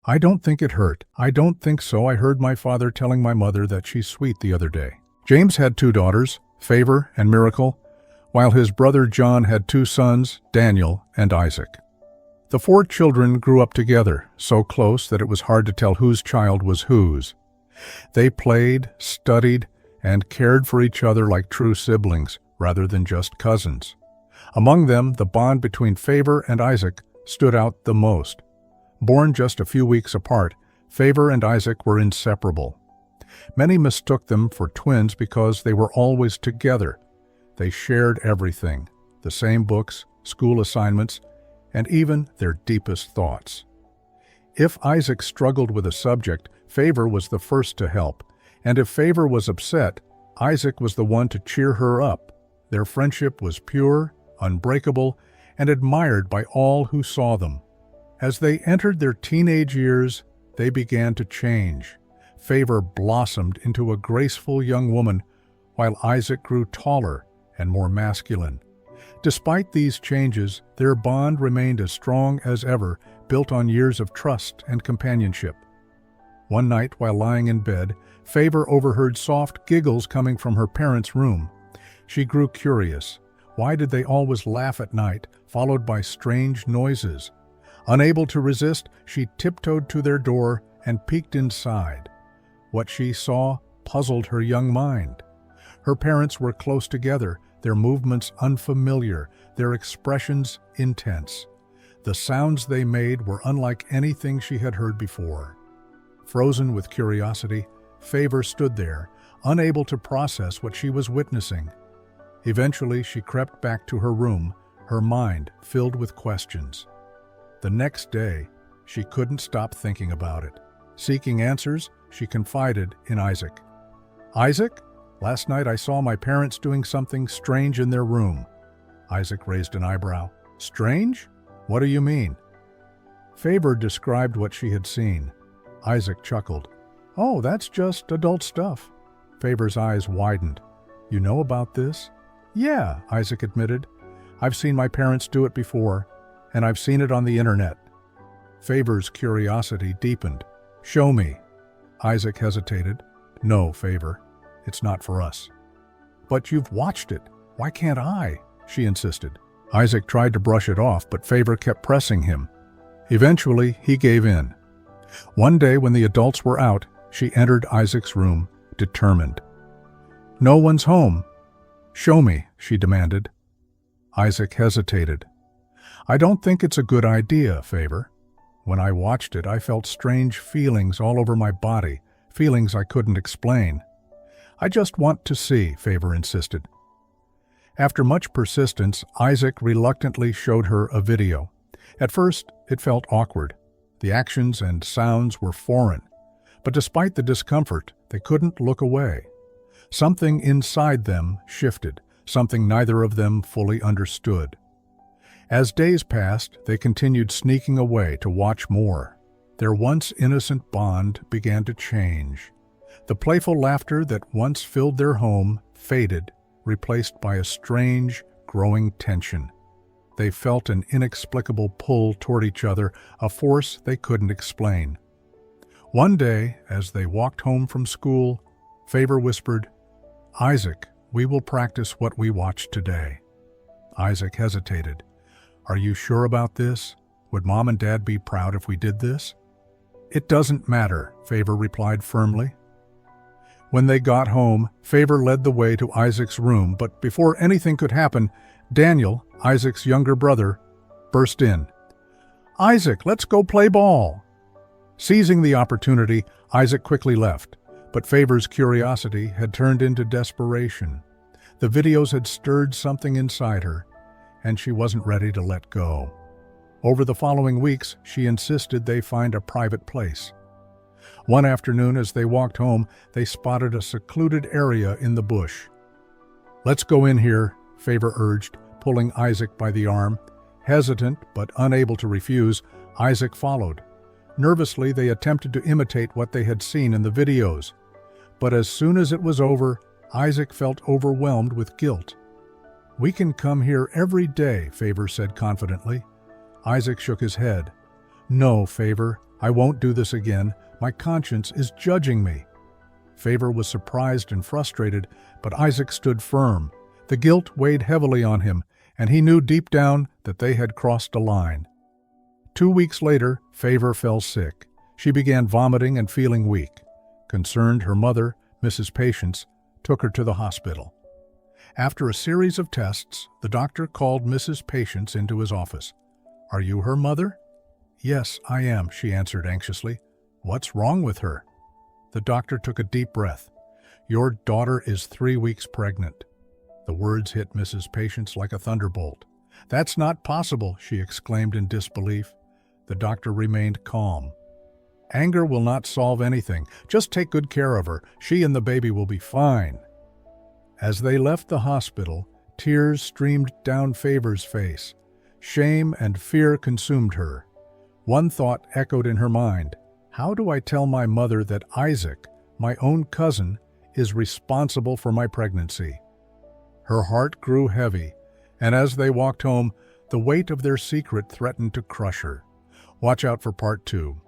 I don't think it hurt. I don't think so. I heard my father telling my mother that she's sweet the other day. James had 2 daughters, Favor and Miracle, while his brother John had 2 sons, Daniel and Isaac. The 4 children grew up together, so close that it was hard to tell whose child was whose. They played, studied, and cared for each other like true siblings, rather than just cousins. Among them, the bond between Favor and Isaac stood out the most. Born just a few weeks apart, Favor and Isaac were inseparable. Many mistook them for twins because they were always together. They shared everything, the same books, school assignments, and even their deepest thoughts. If Isaac struggled with a subject, Favor was the first to help, and if Favor was upset, Isaac was the one to cheer her up. Their friendship was pure, unbreakable, and admired by all who saw them. As they entered their teenage years, they began to change. Favor blossomed into a graceful young woman, while Isaac grew taller and more masculine. Despite these changes, their bond remained as strong as ever, built on years of trust and companionship. One night, while lying in bed, Favor overheard soft giggles coming from her parents' room. She grew curious. Why did they always laugh at night, followed by strange noises? Unable to resist, she tiptoed to their door and peeked inside. What she saw puzzled her young mind. Her parents were close together, their movements unfamiliar, their expressions intense. The sounds they made were unlike anything she had heard before. Frozen with curiosity, Favor stood there, unable to process what she was witnessing. Eventually, she crept back to her room, her mind filled with questions. The next day, she couldn't stop thinking about it. Seeking answers, she confided in Isaac. "Isaac, last night I saw my parents doing something strange in their room." Isaac raised an eyebrow. "Strange? What do you mean?" Favor described what she had seen. Isaac chuckled. "Oh, that's just adult stuff." Favor's eyes widened. "You know about this?" "Yeah," Isaac admitted. "I've seen my parents do it before, and I've seen it on the internet." Favor's curiosity deepened. "Show me." Isaac hesitated. "No, Favor. It's not for us." "But you've watched it. Why can't I?" she insisted. Isaac tried to brush it off, but Favor kept pressing him. Eventually, he gave in. One day when the adults were out, she entered Isaac's room, determined. "No one's home." "Show me," she demanded. Isaac hesitated. "I don't think it's a good idea, Favor. When I watched it, I felt strange feelings all over my body, feelings I couldn't explain." "I just want to see," Favor insisted. After much persistence, Isaac reluctantly showed her a video. At first, it felt awkward. The actions and sounds were foreign. But despite the discomfort, they couldn't look away. Something inside them shifted, something neither of them fully understood. As days passed, they continued sneaking away to watch more. Their once innocent bond began to change. The playful laughter that once filled their home faded, replaced by a strange, growing tension. They felt an inexplicable pull toward each other, a force they couldn't explain. One day, as they walked home from school, Favor whispered, "Isaac, we will practice what we watched today." Isaac hesitated. "Are you sure about this? Would Mom and Dad be proud if we did this?" "It doesn't matter," Favor replied firmly. When they got home, Favor led the way to Isaac's room, but before anything could happen, Daniel, Isaac's younger brother, burst in. "Isaac, let's go play ball." Seizing the opportunity, Isaac quickly left, but Favor's curiosity had turned into desperation. The videos had stirred something inside her, and she wasn't ready to let go. Over the following weeks, she insisted they find a private place. One afternoon, as they walked home, they spotted a secluded area in the bush. "Let's go in here," Favor urged, pulling Isaac by the arm. Hesitant but unable to refuse, Isaac followed. Nervously, they attempted to imitate what they had seen in the videos. But as soon as it was over, Isaac felt overwhelmed with guilt. "We can come here every day," Favor said confidently. Isaac shook his head. No, Favor, I won't do this again. My conscience is judging me. Favor was surprised and frustrated, but Isaac stood firm. The guilt weighed heavily on him, and he knew deep down that they had crossed a line. 2 weeks later, Favor fell sick. She began vomiting and feeling weak. Concerned, her mother, Mrs. Patience, took her to the hospital. After a series of tests, the doctor called Mrs. Patience into his office. "Are you her mother?" "Yes, I am," she answered anxiously. "What's wrong with her?" The doctor took a deep breath. "Your daughter is 3 weeks pregnant." The words hit Mrs. Patience like a thunderbolt. "That's not possible," she exclaimed in disbelief. The doctor remained calm. "Anger will not solve anything. Just take good care of her. She and the baby will be fine." As they left the hospital, tears streamed down Favor's face. Shame and fear consumed her. One thought echoed in her mind. How do I tell my mother that Isaac, my own cousin, is responsible for my pregnancy? Her heart grew heavy, and as they walked home, the weight of their secret threatened to crush her. Watch out for part 2.